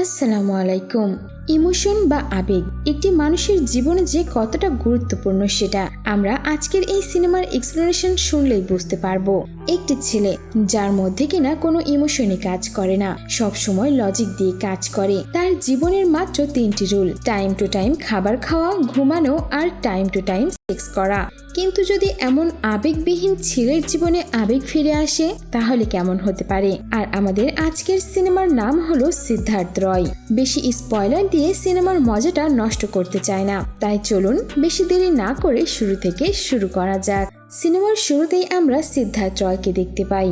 আসসালামু আলাইকুম। ইমোশন বা আবেগ একটি মানুষের জীবনে যে কতটা গুরুত্বপূর্ণ সেটা আমরা আজকের এই সিনেমার এক্সপ্লেনেশন শুনলেই বুঝতে পারবো। একটি ছেলে যার মধ্যে কিনা কোনো ইমোশনই কাজ করে না, সব সময় লজিক দিয়ে কাজ করে। তার জীবনের মাত্র 3টি রুল: টাইম টু টাইম খাবার খাওয়া, ঘুমানো আর টাইম টু টাইম সেক্স করা। কিন্তু যদি এমন আবেগবিহীন ছেলের জীবনে আবেগ ফিরে আসে তাহলে কেমন হতে পারে? আর আমাদের আজকের সিনেমার নাম হলো সিদ্ধার্থ রয়। বেশি স্পয়লার দিয়ে সিনেমার মজাটা নষ্ট করতে চায় না, তাই চলুন বেশি দেরি না করে শুরু থেকে শুরু করা যাক। সিনেমার শুরুতেই আমরা সিদ্ধার্থ রয়কে দেখতে পাই,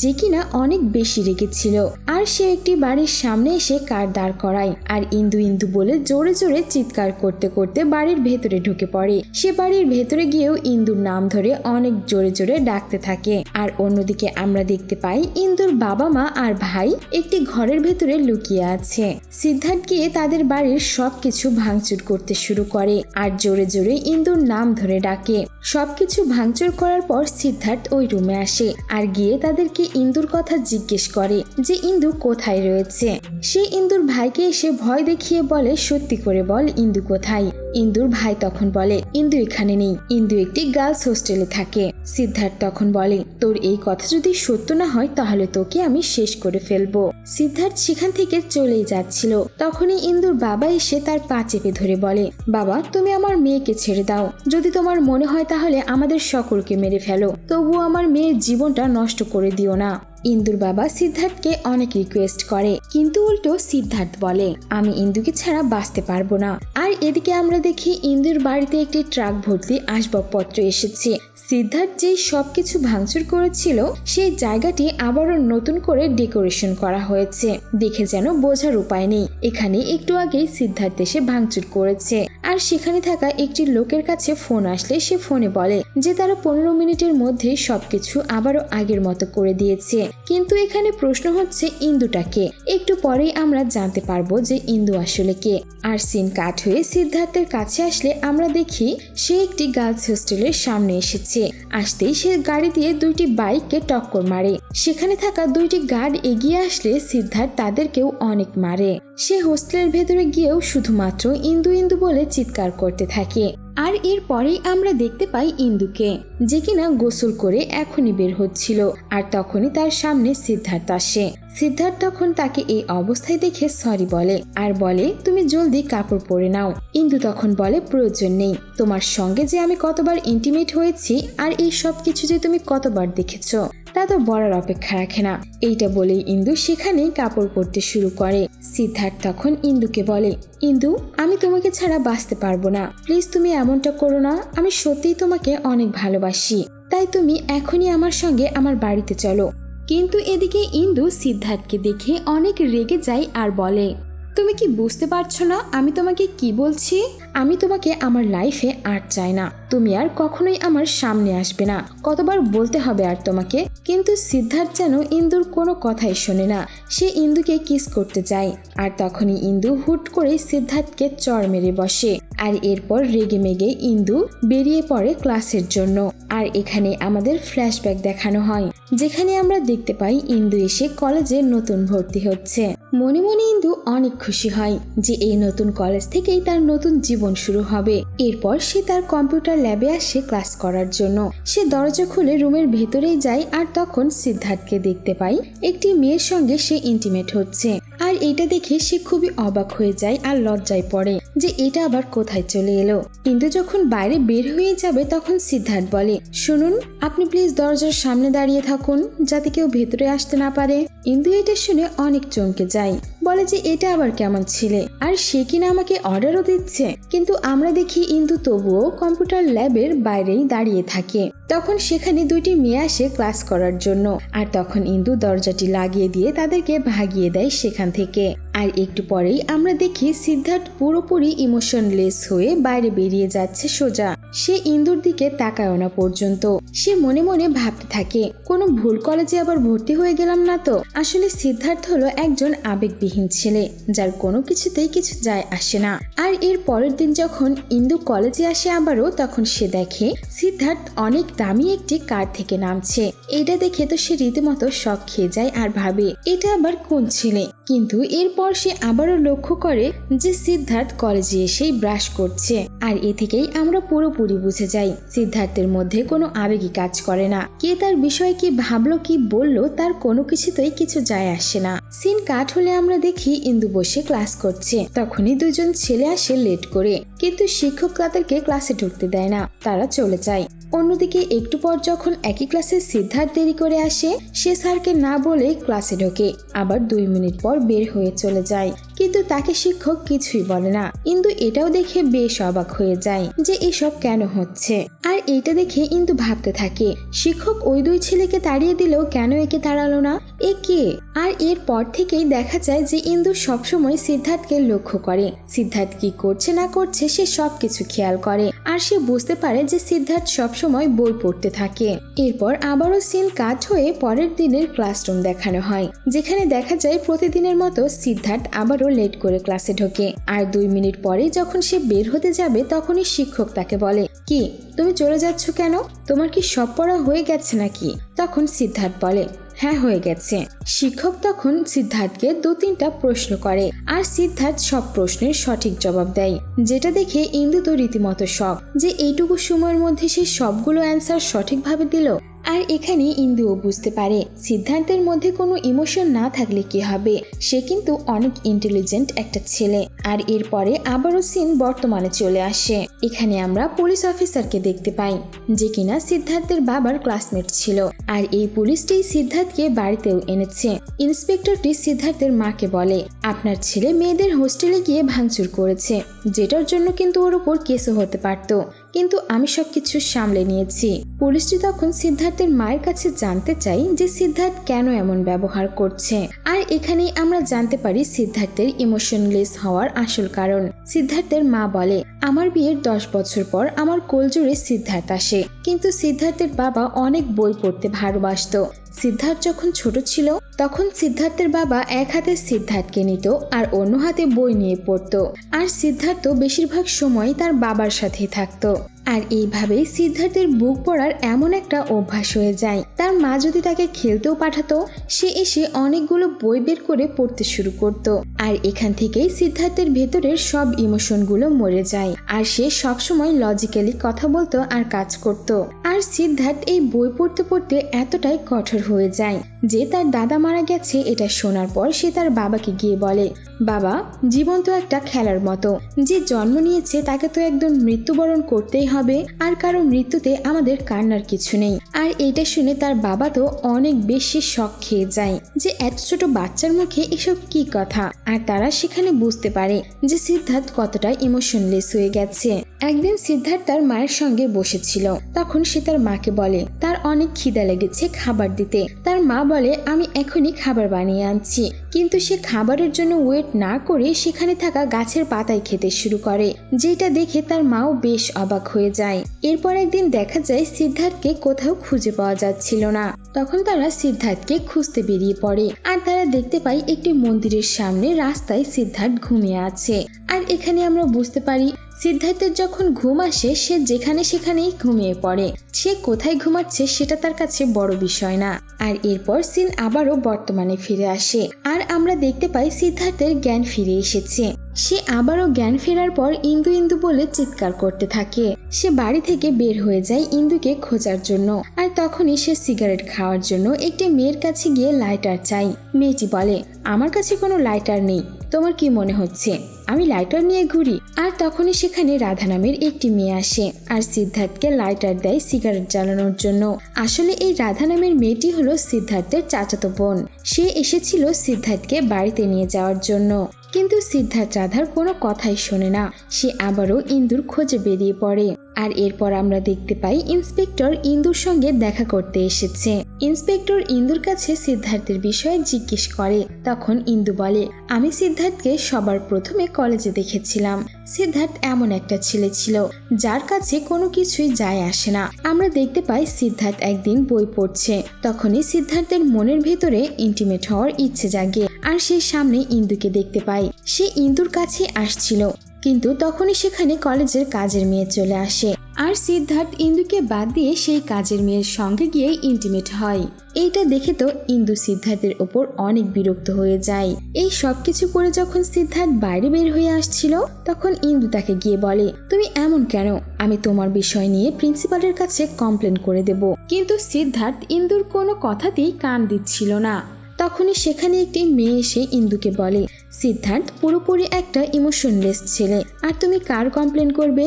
যে কিনা অনেক বেশি রেগেছিল। আর সে একটি বাড়ির সামনে এসে কার দাঁড় করায় আর ইন্দু ইন্দু বলে জোরে জোরে চিৎকার করতে করতে বাড়ির ভেতরে ঢুকে পড়ে। সে বাড়ির ভেতরে গিয়েও ইন্দুর নাম ধরে অনেক জোরে জোরে ডাকতে থাকে। আর অন্যদিকে আমরা দেখতে পাই ইন্দুর বাবা মা আর ভাই একটি ঘরের ভেতরে লুকিয়ে আছে। সিদ্ধার্থ গিয়ে তাদের বাড়ির সবকিছু ভাঙচুর করতে শুরু করে আর জোরে জোরে ইন্দুর নাম ধরে ডাকে। সবকিছু ভাঙচুর করার পর সিদ্ধার্থ ওই রুমে আসে আর গিয়ে তাদেরকে ইন্দুর কথা জিজ্ঞেস করে যে ইন্দু কোথায় রয়েছে। সে ইন্দুর ভাইকে এসে ভয় দেখিয়ে বলে, সত্যি করে বল ইন্দু কোথায়। ইন্দুর ভাই তখন বলে, ইন্দু এখানে নেই, ইন্দু একটি গার্লস হোস্টেলে থাকে। সিদ্ধার্থ তখন বলে, তোর এই কথা যদি সত্য না হয় তাহলে তোকে আমি শেষ করে ফেলবো। সিদ্ধার্থ সেখান থেকে চলেই যাচ্ছিল, তখনই ইন্দুর বাবা এসে তার পা চেপে ধরে বলে, বাবা তুমি আমার মেয়েকে ছেড়ে দাও, যদি তোমার মনে হয় তাহলে আমাদের সকলকে মেরে ফেলো, তবুও আমার মেয়ের জীবনটা নষ্ট করে দিও না। ইন্দুর বাবা সিদ্ধার্থকে অনেক রিকোয়েস্ট করে, কিন্তু উল্টো সিদ্ধার্থ বলে, আমি ইন্দুকে ছাড়া বাঁচতে পারবো না। আর এদিকে আমরা দেখি ইন্দুর বাড়িতে একটি ট্রাক ভর্তি আসবাবপত্র এসেছে। সিদ্ধার্থ যে সবকিছু ভাঙচুর করেছিল সেই জায়গাটি আবারও নতুন করে ডেকোরেশন করা হয়েছে, দেখে যেন বোঝার উপায় নেই এখানে একটু আগেই সিদ্ধার্থ এসে ভাঙচুর করেছে। আর সেখানে থাকা একটি লোকের কাছে ফোন আসলে সে ফোনে বলে যে তারা 15 মিনিটের মধ্যে সবকিছু আবারও আগের মতো করে দিয়েছে। কিন্তু এখানে প্রশ্ন হচ্ছে ইন্দুটা কে? একটু পরেই আমরা জানতে পারবো যে ইন্দু আসলে কে। আর সিন কাট হয়ে সিদ্ধার্থের কাছে আসলে আমরা দেখি সে একটি গার্লস হোস্টেলের সামনে এসেছে। আসতেই সে গাড়ি দিয়ে দুইটি বাইককে টক্কর মারে। সেখানে থাকা দুইটি গার্ড এগিয়ে আসলে সিদ্ধার্থ তাদেরকেও অনেক মারে। সে হোস্টেলের ভেতরে গিয়েও শুধুমাত্র ইন্দু ইন্দু বলে চিৎকার করতে থাকে। আর এরপরেই আমরা দেখতে পাই ইন্দুকে, যে কিনা গোসল করে এখনই বের হচ্ছিল। আর তখনই তার সামনে সিদ্ধার্থ আসে। সিদ্ধার্থ তখন তাকে এই অবস্থায় দেখে সরি বলে আর বলে, তুমি জলদি কাপড় পরে নাও। ইন্দু তখন বলে, প্রয়োজন নেই, তোমার সঙ্গে যে আমি কতবার ইন্টিমেট হয়েছি আর এই সব কিছু যে তুমি কতবার দেখেছ তা তো বলার অপেক্ষা রাখে না। এইটা বলেই ইন্দু সেখানেই কাপড় পরতে শুরু করে। সিদ্ধার্থ তখন ইন্দুকে বলে, ইন্দু আমি তোমাকে ছাড়া বাঁচতে পারবো না, প্লিজ তুমি এমনটা করো না, আমি সত্যিই তোমাকে অনেক ভালোবাসি, তাই তুমি এখনই আমার সঙ্গে আমার বাড়িতে চলো। কিন্তু এদিকে ইন্দু সিদ্ধার্থকে দেখে অনেক রেগে যায় আর বলে, তুমি কি বুঝতে পারছো না আমি তোমাকে কি বলছি? আমি তোমাকে আমার লাইফে আর চাই না, তুমি আর কখনোই আমার সামনে আসবে না, কতবার বলতে হবে আর তোমাকে? কিন্তু সিদ্ধার্থ যেন ইন্দুর কোনো কথাই শোনে না। সে ইন্দুকে কিস করতে যায় আর তখনই ইন্দু হুট করে সিদ্ধার্থকে চড় মেরে বসে। আর এরপর রেগে মেগে ইন্দু বেরিয়ে পড়ে ক্লাসের জন্য। আর এখানে আমাদের ফ্ল্যাশব্যাক দেখানো হয়, যেখানে আমরা দেখতে পাই ইন্দু এসে কলেজে নতুন ভর্তি হচ্ছে। মনে মনে ইন্দু অনেক খুশি হয় যে এই নতুন কলেজ থেকেই তার নতুন জীবন শুরু হবে। এরপর সে তার কম্পিউটার ল্যাবে আসে ক্লাস করার জন্য। সে দরজা খুলে রুমের ভেতরেই যায় আর তখন সিদ্ধার্থকে দেখতে পাই একটি মেয়ের সঙ্গে সে ইন্টিমেট হচ্ছে। আর এটা দেখে সে খুবই অবাক হয়ে যায় আর লজ্জায় পড়ে যে এটা আবার কোথায় চলে এলো। কিন্তু যখন বাইরে বের হয়ে যাবে তখন সিদ্ধার্থ বলে, শুনুন আপনি প্লিজ দরজার সামনে দাঁড়িয়ে থাকুন যাতে কেউ ভেতরে আসতে না পারে। ইন্দু এটা শুনে অনেক চমকে যায়, বলে যে এটা আবার কেমন ছেলে, আর সে কিনা আমাকে অর্ডারও দিচ্ছে। কিন্তু আমরা দেখি ইন্দু তবুও কম্পিউটার ল্যাবের বাইরেই দাঁড়িয়ে থাকে। তখন সেখানে দুইটি মেয়ে আসে ক্লাস করার জন্য। আর তখন ইন্দু দরজাটি লাগিয়ে দিয়ে তাদেরকে ভাগিয়ে দেয় সেখান থেকে। আর একটু পরেই আমরা দেখি সিদ্ধার্থ পুরোপুরি ইমোশনলেস হয়ে বাইরে বেরিয়ে যাচ্ছে সোজা। সে ইন্দুর দিকে তাকায় না পর্যন্ত। সে মনে মনে ভাবতে থাকে, কোনো ভুল কলেজে আবার ভর্তি হয়ে গেলাম না তো? আসলে সিদ্ধার্থ হলো একজন আবেগবিহীন ছেলে যার কোনো কিছুতেই কিছু যায় আসে না। আর এর পরের দিন যখন ইন্দু কলেজে আসে আবারও, তখন সে দেখে সিদ্ধার্থ অনেক দামি একটি কার থেকে নামছে। এটা দেখে তো সে রীতিমতো শক খেয়ে যায় আর ভাবে এটা আবার কোন ছেলে। কিন্তু এরপর সে আবারও লক্ষ্য করে যে সিদ্ধার্থ কলেজে এসেই ব্রাশ করছে। আর এ থেকেই আমরা পুরোপুরি বুঝে যাই সিদ্ধার্থের মধ্যে কোনো আবেগই কাজ করে না। কে তার বিষয়ে কি ভাবলো কি বললো তার কোনো কিছুতেই কিছু যায় আসে না। সিন কাট হলে আমরা দেখি ইন্দু বসে ক্লাস করছে। তখনই দুজন ছেলে আসে লেট করে, কিন্তু শিক্ষক তাদেরকে ক্লাসে ঢুকতে দেয় না, তারা চলে যায়। অন্যদিকে একটু পর যখন একই ক্লাসে সিদ্ধার্থ দেরি করে আসে, সে স্যারকে না বলে ক্লাসে ঢোকে, আবার 2 মিনিট পর বের হয়ে চলে যায়, কিন্তু তাকে শিক্ষক কিছুই বলে না। ইন্দু এটাও দেখে বেশ অবাক হয়ে যায় যে এসব কেন হচ্ছে। আর এইটা দেখে ইন্দু ভাবতে থাকে শিক্ষক ওই 2 ছেলেকে তাড়িয়ে দিলেও কেন একে তাড়ালো না, এ কে? আর এরপর থেকেই দেখা যায় যে ইন্দু সবসময় সিদ্ধার্থকে লক্ষ্য করে। সিদ্ধার্থ কি করছে না করছে সে সবকিছু খেয়াল করে, আর সে বুঝতে পারে যে সিদ্ধার্থ সবসময় বই পড়তে থাকে। এরপর আবারও সিন কাট হয়ে পরের দিনের ক্লাসরুম দেখানো হয়, যেখানে দেখা যায় প্রতিদিনের মতো সিদ্ধার্থ আবারও লেট করে ক্লাসে ঢোকে। আর 2 মিনিট পরে যখন সে বের হতে যাবে তখনই শিক্ষক তাকে বলে, কি তুমি চলে যাচ্ছ কেন? তোমার কি সব পড়া হয়ে গেছে নাকি? তখন সিদ্ধার্থ বলে, হ্যাঁ হয়ে গেছে। শিক্ষক তখন সিদ্ধার্থকে 2-3টা প্রশ্ন করে, আর সিদ্ধার্থ সব প্রশ্নের সঠিক জবাব দেয়, যেটা দেখে ইন্দু তো রীতিমতো শক যে এইটুকু সময়ের মধ্যে সে সবগুলো অ্যান্সার সঠিকভাবে দিল। আর এখানে ইন্দুও বুঝতে পারে সিদ্ধার্থের মধ্যে কোনো ইমোশন না থাকলে কি হবে, সে কিন্তু অনেক ইন্টেলিজেন্ট একটা ছেলে। আর এরপরে আবারও সিন বর্তমানে চলে আসে। এখানে আমরা পুলিশ অফিসারকে দেখতে পাই, যে কিনা সিদ্ধার্থের বাবার ক্লাসমেট ছিল। আর এই পুলিশটি সিদ্ধার্থকে বাড়িতেও এনেছে। ইন্সপেক্টরটি সিদ্ধার্থের মাকে বলে, আপনার ছেলে মেয়েদের হোস্টেলে গিয়ে ভাঙচুর করেছে, যেটার জন্য কিন্তু ওর উপর কেসও হতে পারত, কিন্তু আমি সবকিছু সামলে নিয়েছি। পুলিশটি তখন সিদ্ধার্থের মায়ের কাছে জানতে চাই যে সিদ্ধার্থ কেন এমন ব্যবহার করছে। আর এখানেই আমরা জানতে পারি সিদ্ধার্থের ইমোশনলেস হওয়ার আসল কারণ। সিদ্ধার্থের মা বলে, আমার বিয়ের 10 বছর পর আমার কোলজুড়ে সিদ্ধার্থ আসে, কিন্তু সিদ্ধার্থের বাবা অনেক বই পড়তে ভালোবাসতো। সিদ্ধার্থ যখন ছোট ছিল তখন সিদ্ধার্থের বাবা এক হাতে সিদ্ধার্থকে নিত আর অন্য হাতে বই নিয়ে পড়তো, আর সিদ্ধার্থ বেশিরভাগ সময় তার বাবার সাথেই থাকতো। আর এইভাবেই সিদ্ধার্থের বুক পড়ার এমন একটা অভ্যাস হয়ে যায়, তার মা যদি তাকে খেলতেও পাঠাতো সে এসে অনেকগুলো বই বের করে পড়তে শুরু করত। আর এখান থেকেই সিদ্ধার্থের ভেতরের সব ইমোশনগুলো মরে যায়, আর সে সবসময় লজিক্যালি কথা বলতো আর কাজ করত। আর সিদ্ধার্থ এই বই পড়তে পড়তে এতটাই কঠোর হয়ে যায় যে তার দাদা মারা গেছে এটা শোনার পর সে তার বাবাকে গিয়ে বলে, বাবা, জীবন তো একটা খেলার মতো, যে জন্ম নিয়েছে তাকে তো একদম মৃত্যুবরণ করতেই হবে, আর কারো মৃত্যুতে আমাদের কান্নার কিছু নেই। আর এটা শুনে তার বাবা তো অনেক বেশি শক খেয়ে যায় যে এত ছোট বাচ্চার মুখে এসব কি কথা। আর তারা সেখানে বুঝতে পারে যে সিদ্ধার্থ কতটা ইমোশনলেস হয়ে গেছে। একদিন সিদ্ধার্থ তার মায়ের সঙ্গে বসেছিল, তখন সে তার মাকে বলে তার অনেক খিদা লেগেছে, খাবার দিতে। তার মা বলে, আমি এখনই খাবার বানিয়ে আনছি, কিন্তু সে খাবারের জন্য ওয়েট না করে সেখানে থাকা গাছের পাতায় খেতে শুরু করে, যেটা দেখে তার মাও বেশ অবাক হয়ে যায়। এরপর একদিন দেখা যায় সিদ্ধার্থকে কোথাও খুঁজে পাওয়া যাচ্ছিল না, তখন তারা সিদ্ধার্থকে খুঁজতে বেরিয়ে পড়ে। আর তারা দেখতে পায় একটি মন্দিরের সামনে রাস্তায় সিদ্ধার্থ ঘুমিয়ে আছে। আর এখানে আমরা বুঝতে পারি সিদ্ধার্থের যখন ঘুম আসে সে যেখানে সেখানেই ঘুমিয়ে পড়ে, সে কোথায় ঘুমাচ্ছে সেটা তার কাছে বড় বিষয় না। আর এরপর সিন আবারও বর্তমানে ফিরে আসে, আর আমরা দেখতে পাই সিদ্ধার্থের জ্ঞান ফিরে এসেছে। সে আবারও জ্ঞান ফেরার পর ইন্দু ইন্দু বলে চিৎকার করতে থাকে। সে বাড়ি থেকে বের হয়ে যায় ইন্দুকে খোঁজার জন্য। আর তখনই সে সিগারেট খাওয়ার জন্য একটি মেয়ের কাছে গিয়ে লাইটার চাই। মেয়েটি বলে, আমার কাছে কোনো লাইটার নেই, তোমার কি মনে হচ্ছে আমি লাইটার নিয়ে ঘুরি? আর তখনই সেখানে রাধা নামের একটি মেয়ে আসে আর সিদ্ধার্থকে লাইটার দেয় সিগারেট জ্বালানোর জন্য। আসলে এই রাধা নামের মেয়েটি হলো সিদ্ধার্থের চাচাতো বোন। সে এসেছিল সিদ্ধার্থকে বাড়িতে নিয়ে যাওয়ার জন্য, কিন্তু সিদ্ধার্থ রাধার কোনো কথাই শোনে না। সে আবারও ইন্দুর খোঁজে বেরিয়ে পড়ে। আর এরপর আমরা দেখতে পাই ইন্সপেক্টর ইন্দুর সঙ্গে দেখা করতে এসেছে। ইন্সপেক্টর ইন্দুর কাছে সিদ্ধার্থের বিষয়ে জিজ্ঞেস করে। তখন ইন্দু বলে, আমি সিদ্ধার্থকে সবার প্রথমে কলেজে দেখেছিলাম। সিদ্ধার্থ এমন একটা ছেলে ছিল যার কাছে কোনো কিছুই যায় আসে না। আমরা দেখতে পাই সিদ্ধার্থ একদিন বই পড়ছে, তখনই সিদ্ধার্থের মনের ভেতরে ইন্টিমেট হওয়ার ইচ্ছে জাগে। আর সে সামনে ইন্দুকে দেখতে পায়, সে ইন্দুর কাছে আসছিল, কিন্তু তখনই সেখানে কলেজের কাজের মেয়ে চলে আসে। আর সিদ্ধার্থ ইন্দুকে বাদ দিয়ে সেই কাজের মেয়ের সঙ্গে গিয়ে ইন্টিমেট হয়। এইটা দেখে তো ইন্দু সিদ্ধার্থের ওপর অনেক বিরক্ত হয়ে যায়। এই সবকিছু করে যখন সিদ্ধার্থ বাইরে বের হয়ে আসছিল তখন ইন্দু তাকে গিয়ে বলে, তুমি এমন কেন? আমি তোমার বিষয় নিয়ে প্রিন্সিপালের কাছে কমপ্লেন করে দেব। কিন্তু সিদ্ধার্থ ইন্দুর কোনো কথাতেই কান দিচ্ছিল না। তখনই সেখানে একটি মেয়ে এসে ইন্দুকে বলে, সিদ্ধার্থ পুরোপুরি একটা ইমোশনলেস ছেলে, আর তুমি কার কমপ্লেন করবে?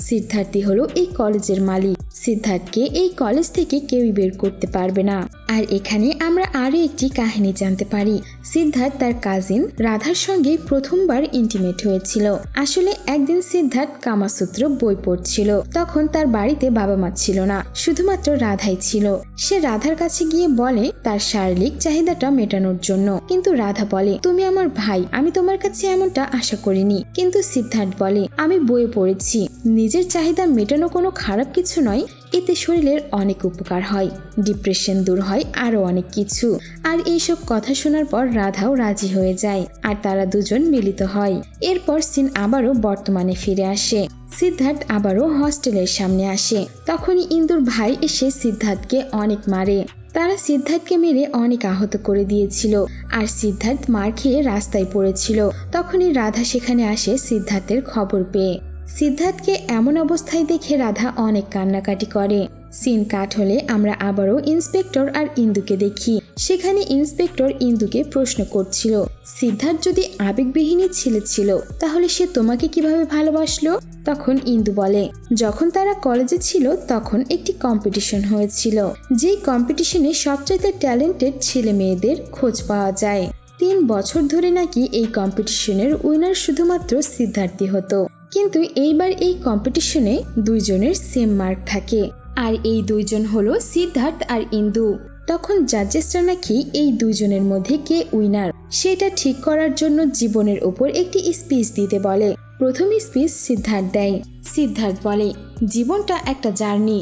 সিদ্ধার্থই হলো এই কলেজের মালিক। সিদ্ধার্থকে এই কলেজ থেকে কেউই বের করতে পারবে না। আর এখানে আমরা আরো একটি কাহিনী জানতে পারি। সিদ্ধার্থ তার কাজিন রাধার সঙ্গে প্রথমবার ইন্টিমেট হয়েছিল। আসলে একদিন সিদ্ধার্থ কামাসূত্র বই পড়ছিল। তখন তার বাড়িতে বাবা মা ছিল না, শুধুমাত্র রাধাই ছিল। সে রাধার কাছে গিয়ে বলে তার শারীরিক চাহিদাটা মেটানোর জন্য। কিন্তু রাধা বলে, তুমি আমার ভাই, আমি তোমার কাছে এমনটা আশা করিনি। কিন্তু সিদ্ধার্থ বলে, আমি বইয়ে পড়েছি, নিজের চাহিদা মেটানো কোনো খারাপ কিছু নয়, এতে শরীরের অনেক উপকার হয়, ডিপ্রেশন দূর হয়, আরো অনেক কিছু। আর এইসব কথা শোনার পর রাধাও রাজি হয়ে যায় আর তারা দুজন মিলিত হয়। এরপর সিন আবারও বর্তমানে ফিরে আসে। সিদ্ধার্থ আবারও হস্টেলের সামনে আসে। তখনই ইন্দুর ভাই এসে সিদ্ধার্থকে অনেক মারে। তারা সিদ্ধার্থকে মেরে অনেক আহত করে দিয়েছিল আর সিদ্ধার্থ মার খেয়ে রাস্তায় পড়েছিল। তখনই রাধা সেখানে আসে সিদ্ধার্থের খবর পেয়ে। সিদ্ধার্থকে এমন অবস্থায় দেখে রাধা অনেক কান্নাকাটি করে। সিন কাট হলে আমরা আবারও ইন্সপেক্টর আর ইন্দুকে দেখি। সেখানে ইন্সপেক্টর ইন্দুকে প্রশ্ন করছিল, সিদ্ধার্থ যদি আবেগবিহীন ছেলে ছিল তাহলে সে তোমাকে কিভাবে ভালোবাসলো? তখন ইন্দু বলে, যখন তারা কলেজে ছিল তখন একটি কম্পিটিশন হয়েছিল, যেই কম্পিটিশনে সবচেয়ে ট্যালেন্টেড ছেলে মেয়েদের খোঁজ পাওয়া যায়। 3 বছর ধরে নাকি এই কম্পিটিশনের উইনার শুধুমাত্র সিদ্ধার্থই হতো। কিন্তু এইবার এই কম্পিটিশনে দুইজনের সেম মার্ক থাকে, আর এই দুইজন হলো সিদ্ধার্থ আর ইন্দু। তখন জাজেসরা নাকি এই দুইজনের মধ্যে কে উইনার সেটা ঠিক করার জন্য জীবনের উপর একটি স্পিচ দিতে বলে। প্রথম স্পিচ সিদ্ধার্থ দেয়। সিদ্ধার্থ বলে, জীবনটা একটা জার্নি,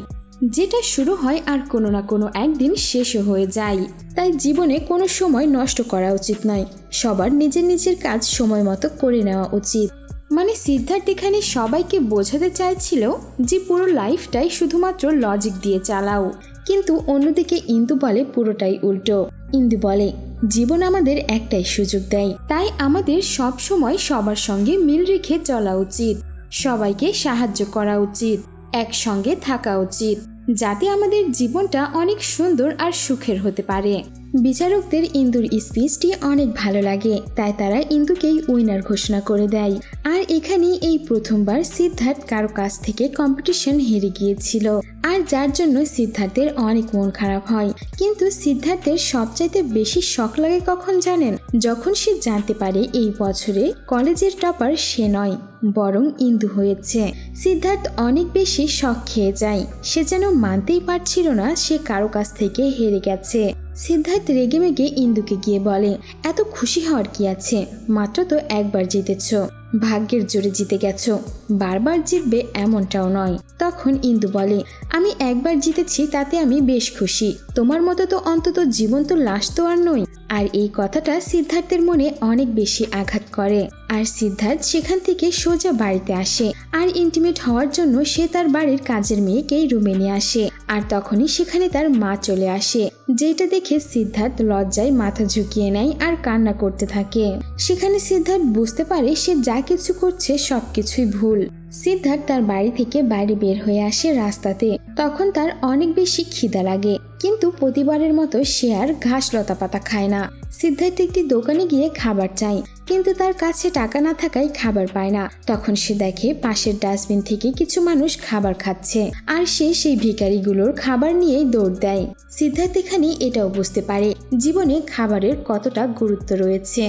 যেটা শুরু হয় আর কোনো না কোনো একদিন শেষও হয়ে যায়। তাই জীবনে কোনো সময় নষ্ট করা উচিত নয়, সবার নিজের নিজের কাজ সময় মতো করে নেওয়া উচিত। মানে সিদ্ধার্থ এখানে সবাইকে বোঝাতে চাইছিল যে পুরো লাইফটাই শুধুমাত্র লজিক দিয়ে চালাও। কিন্তু অন্যদিকে ইন্দু বলে পুরোটাই উল্টো। ইন্দু বলে, জীবন আমাদের একটাই সুযোগ দেয়, তাই আমাদের সব সময় সবার সঙ্গে মিল রেখে চলা উচিত, সবাইকে সাহায্য করা উচিত, একসঙ্গে থাকা উচিত, যাতে আমাদের জীবনটা অনেক সুন্দর আর সুখের হতে পারে। বিচারকদের ইন্দুর স্পিচটি অনেক ভালো লাগে, তাই তারা ইন্দুকেই উইনার ঘোষণা করে দেয়। আর এখানেই এই প্রথমবার সিদ্ধার্থ কারো কাছ থেকে কম্পিটিশন হেরে গিয়েছিল, আর যার জন্য সিদ্ধার্থের অনেক মন খারাপ হয়। কিন্তু সিদ্ধার্থের সবচাইতে বেশি শখ লাগে কখন জানেন? যখন সে জানতে পারে এই বছরে কলেজের টপার সে নয়, বরং ইন্দু হয়েছে। সিদ্ধার্থ অনেক বেশি শখ খেয়ে যায়, সে যেন মানতেই পারছিল না সে কারো কাছ থেকে হেরে গেছে। সিদ্ধার্থ রেগেমেগে ইন্দুকে গিয়ে বলে, এত খুশি হওয়ার কি আছে, মাত্র তো একবার জিতেছ, ভাগ্যের জোরে জিতে গেছো, বারবার জিতবে এমনটাও নয়। তখন ইন্দু বলে, আমি একবার জিতেছি তাতে আমি বেশ খুশি, তোমার মতো তো অন্তত জীবন্ত লাশ তো আর নই। আর এই কথাটা সিদ্ধার্থের মনে অনেক বেশি আঘাত করে। আর সিদ্ধার্থ সেখান থেকে সোজা বাড়িতে আসে, আর ইন্টিমেট হওয়ার জন্য সে তার বাড়ির কাজের মেয়েকেই রুমে নিয়ে আসে। আর তখনই সেখানে তার মা চলে আসে, যেটা দেখে সিদ্ধার্থ লজ্জায় মাথা ঝুঁকিয়ে নেয় আর কান্না করতে থাকে। সেখানে সিদ্ধার্থ বুঝতে পারে সে যা কিছু করছে সবকিছুই ভুল। সিদ্ধার্থ তার বাড়ি থেকে বাইরে বের হয়ে আসে রাস্তাতে। তখন তার অনেক বেশি খিদা লাগে, কিন্তু প্রতিবারের মতো সে আর ঘাস লতা পাতা খায় না। সিদ্ধার্থ একটি দোকানে গিয়ে খাবার চায়, কিন্তু তার কাছে টাকা না থাকায় খাবার পায় না। তখন সে দেখে পাশের ডাস্টবিন থেকে কিছু মানুষ খাবার খাচ্ছে, আর সে সেই ভিখারিগুলোর খাবার নিয়েই দৌড় দেয়। সিদ্ধার্থ এখানে এটাও বুঝতে পারে জীবনে খাবারের কতটা গুরুত্ব রয়েছে।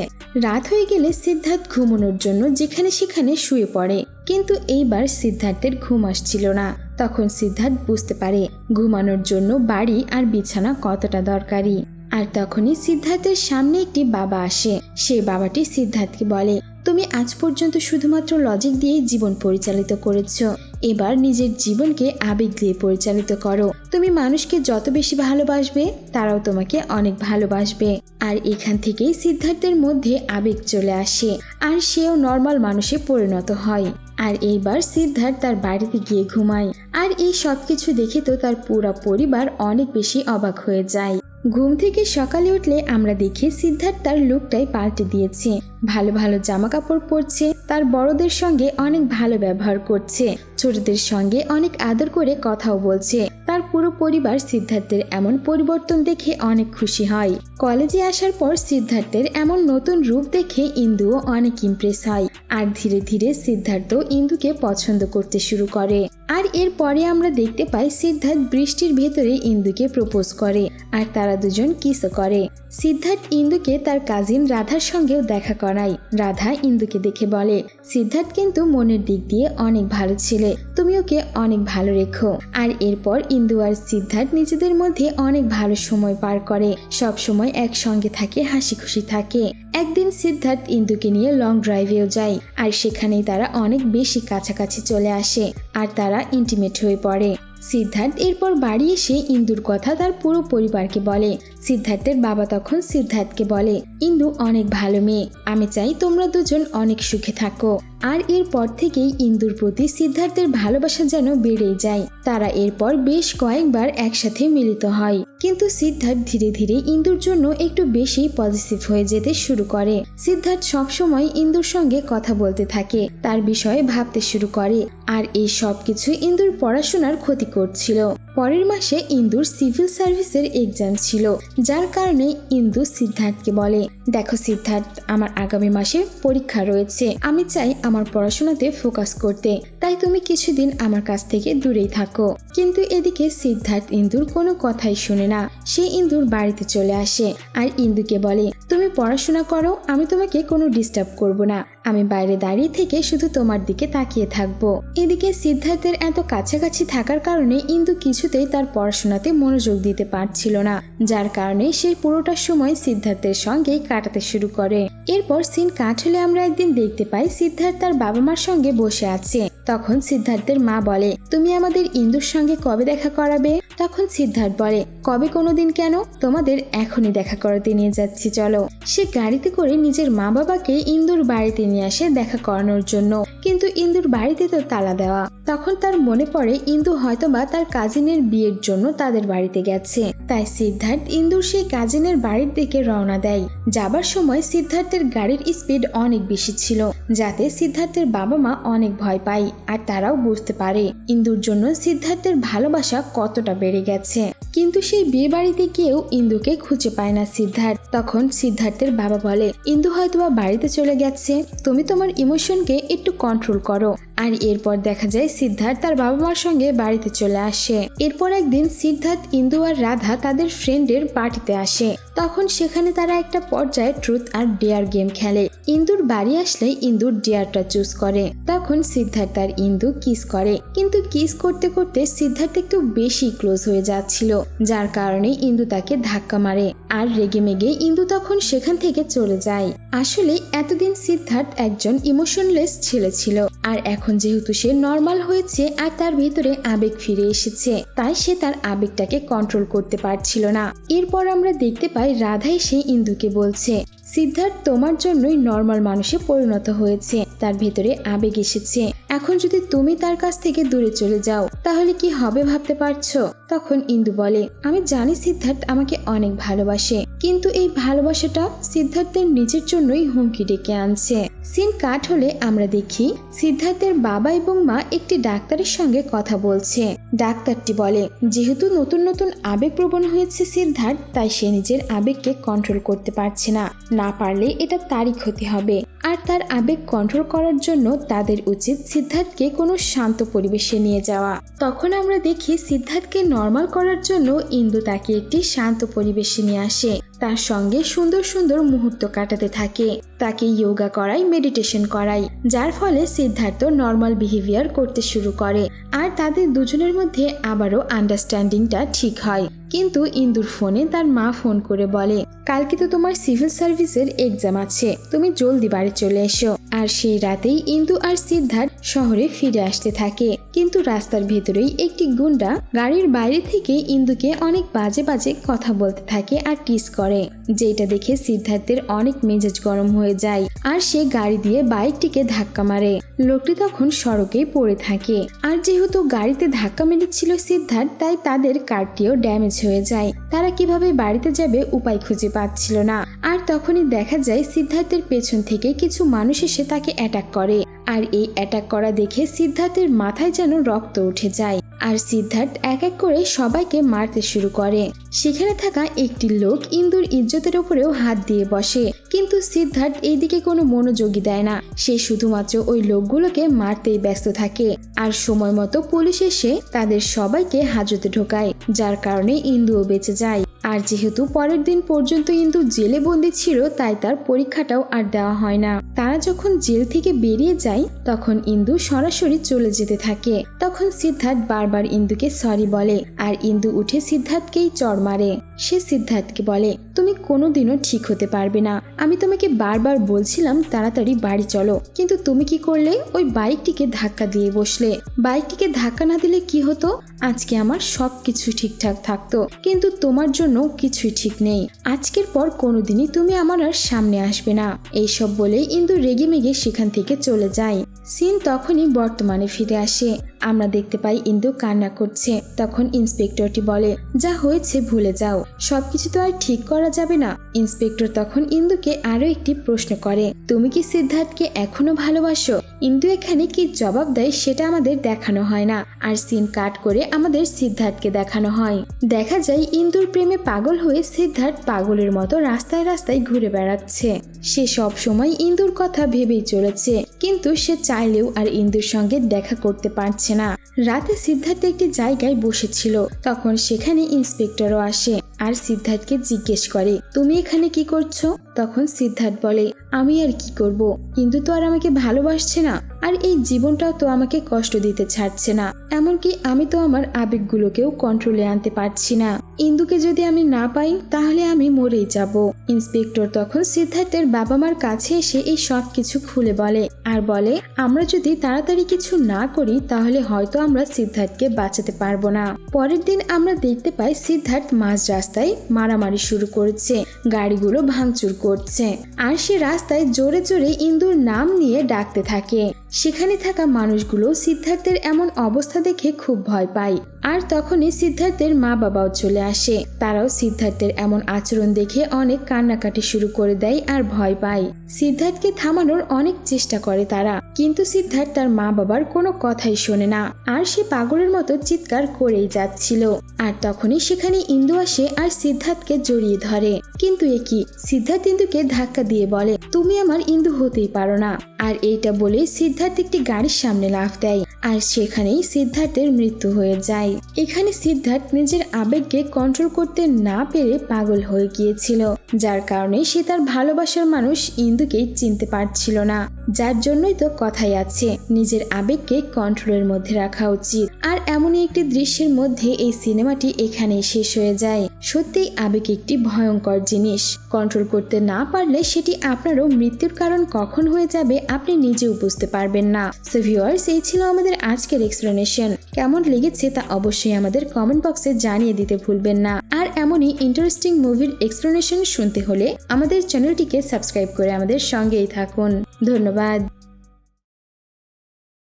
রাত হয়ে গেলে সিদ্ধার্থ ঘুমানোর জন্য যেখানে সেখানে শুয়ে পড়ে, কিন্তু এইবার সিদ্ধার্থের ঘুম আসছিল না। তখন সিদ্ধার্থ বুঝতে পারে ঘুমানোর জন্য বাড়ি আর বিছানা কতটা দরকারি। আর তখনই সিদ্ধার্থের সামনে একটি বাবা আসে। সেই বাবাটি সিদ্ধার্থকে বলে, তুমি আজ পর্যন্ত শুধুমাত্র লজিক দিয়েই জীবন পরিচালিত করেছো, এবার নিজের জীবনকে আবেগ দিয়ে পরিচালিত করো। তুমি মানুষকে যত বেশি ভালোবাসবে তারাও তোমাকে অনেক ভালোবাসবে। আর এখান থেকেই সিদ্ধার্থের মধ্যে আবেগ চলে আসে, আর সেও নর্মাল মানুষে পরিণত হয়। আর এইবার সিদ্ধার্থ তার বাড়িতে গিয়ে ঘুমায়। আর এই সবকিছু দেখে তো তার পুরো পরিবার অনেক বেশি অবাক হয়ে যায়। ঘুম থেকে সকালে উঠলে আমরা দেখি সিদ্ধার্থ তার লুকটাই পাল্টে দিয়েছে। ভালো ভালো জামা কাপড় পরছে, তার বড়দের সঙ্গে অনেক ভালো ব্যবহার করছে, ছোটদের সঙ্গে অনেক আদর করে কথাও বলছে। তার পুরো পরিবার সিদ্ধার্থের এমন পরিবর্তন দেখে অনেক খুশি হয়। কলেজে আসার পর সিদ্ধার্থের এমন নতুন রূপ দেখে ইন্দুও অনেক ইমপ্রেস হয়। আর ধীরে ধীরে সিদ্ধার্থ ইন্দুকে পছন্দ করতে শুরু করে। আর এরপরে আমরা দেখতে পাই সিদ্ধার্থ বৃষ্টির ভেতরে ইন্দুকে প্রপোজ করে আর তারা দুজন কিসও করে। সিদ্ধার্থ ইন্দুকে তার কাজিন রাধার সঙ্গেও দেখা করায়। রাধা ইন্দুকে দেখে বলে, সিদ্ধার্থ কিন্তু মনের দিক দিয়ে অনেক ভালো ছেলে, তুমি ওকে অনেক ভালো রেখো। আর এরপর ইন্দু আর সিদ্ধার্থ নিজেদের মধ্যে অনেক ভালো সময় পার করে, সব সময় একসঙ্গে থাকে, হাসি খুশি থাকে। একদিন সিদ্ধার্থ ইন্দুকে নিয়ে লং ড্রাইভেও যায় আর সেখানেই তারা অনেক বেশি কাছাকাছি চলে আসে আর তারা ইন্টিমেট হয়ে পড়ে। সিদ্ধার্থ এরপর বাড়ি এসে ইন্দুর কথা তার পুরো পরিবারকে বলে। সিদ্ধার্থের বাবা তখন সিদ্ধার্থকে বলে, ইন্দু অনেক ভালো মেয়ে, আমি চাই তোমরা দুজন অনেক সুখে থাকো। আর এরপর থেকেই ইন্দুর প্রতি সিদ্ধার্থের ভালোবাসা যেন বেড়েই যায়। তারা এরপর বেশ কয়েকবার একসাথে মিলিত হয়। কিন্তু সিদ্ধার্থ ধীরে ধীরে ইন্দুর জন্য একটু বেশি পজিটিভ হয়ে যেতে শুরু করে। সিদ্ধার্থ সবসময় ইন্দুর সঙ্গে কথা বলতে থাকে, তার বিষয়ে ভাবতে শুরু করে। আর এই সব কিছু ইন্দুর পড়াশোনার ক্ষতি করছিল। পরের মাসে ইন্দুর সিভিল সার্ভিসের এক্সাম ছিল, যার কারণে ইন্দু সিদ্ধার্থকে বলে, দেখো সিদ্ধার্থ, আমার আগামী মাসে পরীক্ষা রয়েছে, আমি চাই আমার পড়াশোনাতে ফোকাস করতে, তাই তুমি কিছুদিন আমার কাছ থেকে দূরেই থাকো। কিন্তু এদিকে সিদ্ধার্থ ইন্দুর কোনো কথাই শুনে না। সে ইন্দুর বাড়িতে চলে আসে আর ইন্দুকে বলে, তুমি পড়াশোনা করো, আমি তোমাকে কোনো ডিস্টার্ব করব না, আমি বাইরে দাঁড়িয়ে থেকে শুধু তোমার দিকে তাকিয়ে থাকবো। এদিকে সিদ্ধার্থের এত কাছাকাছি থাকার কারণে ইন্দু কিছুতেই তার পড়াশোনাতে মনোযোগ দিতে পারছিল না, যার কারণে সে পুরোটা সময় সিদ্ধার্থের সঙ্গেই কাটাতে শুরু করে। এরপর সিন কাট হলে আমরা একদিন দেখতে পাই সিদ্ধার্থ তার বাবা মার সঙ্গে বসে আছে। তখন সিদ্ধার্থের মা বলে, তুমি আমাদের ইন্দুর সঙ্গে কবে দেখা করাবে? তখন সিদ্ধার্থ বলে, কবে কোনোদিন কেন, তোমাদের এখনই দেখা করাতে নিয়ে যাচ্ছি, চলো। সে গাড়িতে করে নিজের মা বাবাকে ইন্দুর বাড়িতে নিয়ে আসে দেখা করানোর জন্য। কিন্তু ইন্দুর বাড়িতে তো তালা দেওয়া। তখন তার মনে পড়ে ইন্দু হয়তোবা তার কাজিনের বিয়ের জন্য তাদের বাড়িতে গেছে। তাই সিদ্ধার্থ ইন্দুর সেই কাজিনের বাড়ির দিকে রওনা দেয়। যাবার সময় সিদ্ধার্থের গাড়ির স্পিড অনেক বেশি ছিল, যাতে সিদ্ধার্থের বাবা মা অনেক ভয় পায় আর তারাও বুঝতে পারে ইন্দুর জন্য সিদ্ধার্থের ভালোবাসা কতটা বেড়ে গেছে। কিন্তু সেই বিয়ে বাড়িতে গিয়েও ইন্দুকে খুঁজে পায় না সিদ্ধার্থ। তখন সিদ্ধার্থের বাবা বলে, ইন্দু হয়তোবা বাড়িতে চলে গেছে, তুমি তোমার ইমোশনকে একটু কন্ট্রোল করো। আর এরপর দেখা যায় সিদ্ধার্থ তার বাবা মার সঙ্গে বাড়িতে চলে আসে। এরপর একদিন সিদ্ধার্থ, ইন্দু আর রাধা তাদের ফ্রেন্ডের পার্টিতে আসে। তখন সেখানে তারা একটা পর্যায়ে ট্রুথ আর ডেয়ার গেম খেলে। ইন্দুর বাড়ি আসলে ইন্দুর ডেয়ারটা চুজ করে। তখন সিদ্ধার্থ আর ইন্দু কিস করে, কিন্তু কিস করতে করতে সিদ্ধার্থ একটু বেশি ক্লোজ হয়ে যাচ্ছিল, যার কারণে ইন্দু তাকে ধাক্কা মারে। আর রেগে মেগে ইন্দু তখন সেখান থেকে চলে যায়। আসলে এতদিন সিদ্ধার্থ একজন ইমোশনলেস ছেলে ছিল, আর এখন যেহেতু সে নর্মাল হয়েছে আর তার ভিতরে আবেগ ফিরে এসেছে, তাই সে তার আবেগটাকে কন্ট্রোল করতে পারছিল না। এরপর আমরা দেখতে পাই রাধা এসে ইন্দুকে বলছে, সিদ্ধার্থ তোমার জন্যই নর্মাল মানুষে পরিণত হয়েছে, তার ভেতরে আবেগ এসেছে, এখন যদি তুমি তার কাছ থেকে দূরে চলে যাও তাহলে কি হবে ভাবতে পারছো? তখন ইন্দু বলে, আমি জানি সিদ্ধার্থ আমাকে অনেক ভালোবাসে, কিন্তু এই ভালোবাসাটা সিদ্ধার্থের নিজের জন্যই হুমকি ডেকে আনছে। সিন কাট হলে আমরা দেখি সিদ্ধার্থের বাবা এবং মা একটি ডাক্তারের সঙ্গে কথা বলছে। ডাক্তারটি বলে, যেহেতু নতুন নতুন আবেগপ্রবণ হয়েছে সিদ্ধার্থ, তাই সে নিজের আবেগকে কন্ট্রোল করতে পারছে না, না পারলে এটা তারই ক্ষতি হবে। আর তার আবেগ কন্ট্রোল করার জন্য তাদের উচিত সিদ্ধার্থকে কোনো শান্ত পরিবেশে নিয়ে যাওয়া। তখন আমরা দেখি সিদ্ধার্থকে নর্মাল করার জন্য ইন্দু তাকে একটি শান্ত পরিবেশে নিয়ে আসে, তার সঙ্গে সুন্দর সুন্দর মুহূর্ত কাটাতে থাকে, তাকে যোগা করায়, মেডিটেশন করায়, যার ফলে সিদ্ধার্থ নর্মাল বিহেভিয়ার করতে শুরু করে। আর তাদের দুজনের মধ্যে আবারও আন্ডারস্ট্যান্ডিংটা ঠিক হয়। কিন্তু ইন্দুর ফোনে তার মা ফোন করে বলে, কালকে তো তোমার সিভিল সার্ভিসের এক্সাম আছে, তুমি জলদি বাড়ি চলে এসো। আর সেই রাতেই ইন্দু আর সিদ্ধার্থ শহরে ফিরে আসতে থাকে। কিন্তু রাস্তার ভেতরেই একটি গুন্ডা গাড়ির বাইরে থেকে ইন্দুকে অনেক বাজে বাজে কথা বলতে থাকে আর টিস করে, যেটা দেখে সিদ্ধার্থের অনেক মেজাজ গরম হয়ে যায়। আর সে গাড়ি দিয়ে বাইকটিকে ধাক্কা মারে। লোকটি তখন সড়কেই পড়ে থাকে। আর যেহেতু গাড়িতে ধাক্কা মেরেছিল সিদ্ধার্থ, তাই তাদের কারটিও ড্যামেজ হয়ে যায়। তারা কিভাবে বাড়িতে যাবে উপায় খুঁজে পাচ্ছিল না। আর তখনই দেখা যায় সিদ্ধার্থের পেছন থেকে কিছু মানুষ এসে তাকে অ্যাটাক করে। আর এই অ্যাটাক করা দেখে সিদ্ধার্থের মাথায় যেন রক্ত উঠে যায়। আর সিদ্ধার্থ এক এক করে সবাইকে মারতে শুরু করে। সেখানে থাকা একটি লোক ইন্দুর ইজ্জতের উপরেও হাত দিয়ে বসে, কিন্তু সিদ্ধার্থ এইদিকে কোনো মনোযোগই দেয় না। সে শুধুমাত্র ওই লোকগুলোকে মারতেই ব্যস্ত থাকে। আর সময় মতো পুলিশ এসে তাদের সবাইকে হাজতে ঢোকায়, যার কারণে ইন্দুও বেঁচে যায়। আর যেহেতু পরের দিন পর্যন্ত ইন্দু জেলে বন্দি ছিল, তাই তার পরীক্ষাটাও আর দেওয়া হয় না। তারা যখন জেল থেকে বেরিয়ে যায় তখন ইন্দু সরাসরি চলে যেতে থাকে। তখন সিদ্ধার্থ বারবার ইন্দুকে সরি বলে, আর ইন্দু উঠে সিদ্ধার্থকেই চড় মারে। সে সিদ্ধার্থকে বলে, তুমি কোনোদিনও ঠিক হতে পারবে না। আমি তোমাকে বারবার বলছিলাম তাড়াতাড়ি বাড়ি চলো, কিন্তু তুমি কি করলে? ওই বাইকটিকে ধাক্কা দিয়ে বসলে। বাইকটিকে ধাক্কা না দিলে কি হতো? আজকে আমার সবকিছু ঠিকঠাক থাকতো, কিন্তু তোমার জন্য কিছুই ঠিক নেই। আজকের পর কোনোদিনই তুমি আমার আর সামনে আসবে না। এইসব বলে ইন্দু রেগে মেগে সেখান থেকে চলে যায়। সিন তখনই বর্তমানে ফিরে আসে। আমরা দেখতে পাই ইন্দু কান্না করছে। তখন ইন্সপেক্টরটি বলে, যা হয়েছে ভুলে যাও, সবকিছু তো আর ঠিক করা যাবে না। ইন্সপেক্টর তখন ইন্দুকে আরো একটি প্রশ্ন করে, তুমি কি সিদ্ধার্থকে এখনো ভালোবাসো? ইন্দু এখানে কি জবাব দেয় সেটা আমাদের দেখানো হয় না। আর সিন কাট করে আমাদের সিদ্ধার্থকে দেখানো হয়। দেখা যায় ইন্দুর প্রেমে পাগল হয়ে সিদ্ধার্থ পাগলের মতো রাস্তায় রাস্তায় ঘুরে বেড়াচ্ছে। সে সব সময় ইন্দুর কথা ভেবেই চলেছে, কিন্তু সে চাইলেও আর ইন্দুর সঙ্গে দেখা করতে পারছে না। রাতে সিদ্ধার্থ একটি জায়গায় বসেছিল, তখন সেখানে ইন্সপেক্টরও আসে আর সিদ্ধার্থকে জিজ্ঞেস করে, তুমি এখানে কি করছো? তখন সিদ্ধার্থ বলে, আমি আর কি করব, ইন্দু তো আর আমাকে ভালোবাসছে না, আর এই জীবনটাও তো আমাকে কষ্ট দিতে ছাড়ছে না। এমনকি আমি তো আমার আবেগগুলোকেও কন্ট্রোলে আনতে পারছি না। ইন্দুকে যদি আমি না পাই তাহলে আমি মরেই যাব। ইন্সপেক্টর তখন সিদ্ধার্থের বাবা মার কাছে এসে এই সব কিছু খুলে বলে, আর বলে, আমরা যদি তাড়াতাড়ি কিছু না করি তাহলে হয়তো আমরা সিদ্ধার্থকে বাঁচাতে পারবো না। পরের দিন আমরা দেখতে পাই সিদ্ধার্থ মাঝ রাস্তায় মারামারি শুরু করেছে, গাড়িগুলো ভাঙচুর করছে। আর সে রাস্তায় জোরে জোরে ইন্দুর নাম নিয়ে ডাকতে থাকে। সেখানে থাকা মানুষগুলো সিদ্ধার্থের এমন অবস্থা দেখে খুব ভয় পায়। আর তখনই সিদ্ধার্থের মা বাবাও চলে আসে। তারাও সিদ্ধার্থের এমন আচরণ দেখে অনেক কান্নাকাটি শুরু করে দেয় আর ভয় পায়। সিদ্ধার্থকে থামানোর অনেক চেষ্টা করে তারা, কিন্তু সিদ্ধার্থ তার মা বাবার কোনো কথাই শোনে না। আর সে পাগলের মতো চিৎকার করেই যাচ্ছিল। আর তখনই সেখানে ইন্দু আসে আর সিদ্ধার্থকে জড়িয়ে ধরে। কিন্তু এ কি? সিদ্ধার্থ ইন্দুকে ধাক্কা দিয়ে বলে, তুমি আমার ইন্দু হতেই পারো না। আর এইটা বলে সিদ্ধার্থ একটি গাড়ির সামনে লাফ দেয়, আর সেখানেই সিদ্ধার্থের মৃত্যু হয়ে যায়। এখানে সিদ্ধার্থ নিজের আবেগকে কন্ট্রোল করতে না পেরে পাগল হয়ে গিয়েছিল, যার কারণে সে তার ভালোবাসার মানুষ ইন্দুকেই চিনতে পারছিল না। যার জন্যই তো কথাই আছে, নিজের আবেগকে কন্ট্রোলের মধ্যে রাখা উচিত। আর এমনই একটি দৃশ্যের মধ্যে এই সিনেমাটি এখানেই শেষ হয়ে যায়। সত্যিই আবেগ একটি ভয়ঙ্কর জিনিস। কন্ট্রোল করতে না পারলে সেটি আপনারও মৃত্যুর কারণ কখন হয়ে যাবে আপনি নিজেও বুঝতে পারবেন না। সো ভিউয়ার্স, এই ছিল আমাদের আজকের এক্সপ্লেনেশন। কেমন লেগেছে তা অবশ্যই আমাদের কমেন্ট বক্সে জানিয়ে দিতে ভুলবেন না। আর এমনই ইন্টারেস্টিং মুভির এক্সপ্লেনেশন শুনতে হলে আমাদের চ্যানেলটিকে সাবস্ক্রাইব করে আমাদের সঙ্গেই থাকুন। ধন্যবাদ।